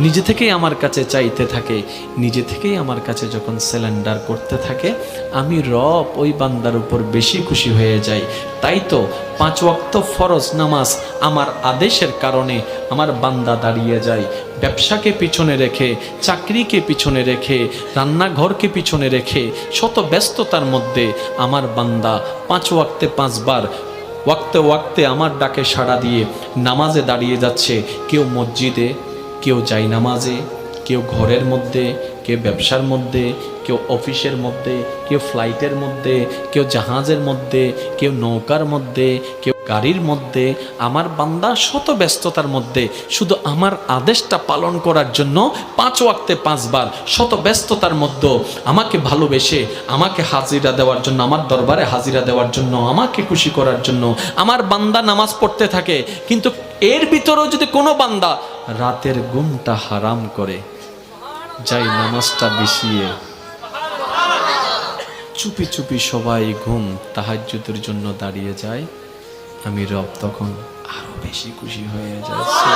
নিজে থেকেই আমার কাছে চাইতে থাকে, নিজে থেকেই আমার কাছে যখন সারেন্ডার করতে থাকে, আমি রব ওই বান্দার উপর বেশি খুশি হয়ে যাই। তাই তো 5 ওয়াক্ত ফরজ নামাজ আমার আদেশের কারণে আমার বান্দা দাঁড়িয়ে যায়। ব্যবসাকে পিছনে রেখে, চাকরিকে পিছনে রেখে, রান্নাঘরকে পিছনে রেখে, শত ব্যস্ততার মধ্যে আমার বান্দা 5 ওয়াক্তে 5 বার ওয়াক্তে ওয়াক্তে আমার ডাকে সাড়া দিয়ে নামাজে দাঁড়িয়ে যাচ্ছে। কেউ মসজিদে, কেউ যায় নামাজে, কেউ ঘরের মধ্যে, কেউ ব্যবসার মধ্যে, কেউ অফিসের মধ্যে, কেউ ফ্লাইটের মধ্যে, কেউ জাহাজের মধ্যে, কেউ নৌকার মধ্যে, কেউ গাড়ির মধ্যে। আমার বান্দা শত ব্যস্ততার মধ্যে শুধু আমার আদেশটা পালন করার জন্য 5 ওয়াক্তে 5 বার শত ব্যস্ততার মধ্যে আমাকে ভালোবেসে, আমাকে হাজিরা দেওয়ার জন্য, আমার দরবারে হাজিরা দেওয়ার জন্য, আমাকে খুশি করার জন্য আমার বান্দা নামাজ পড়তে থাকে। কিন্তু এর ভিতরেও যদি কোনো বান্দা রাতের ঘুমটা হারাম করে, যাই নামাজটা বিছিয়ে চুপি চুপি সবাই ঘুম তাহাজ্জুদের জন্য দাঁড়িয়ে যায়, আমি রব তখন আরো বেশি খুশি হয়ে যাচ্ছি।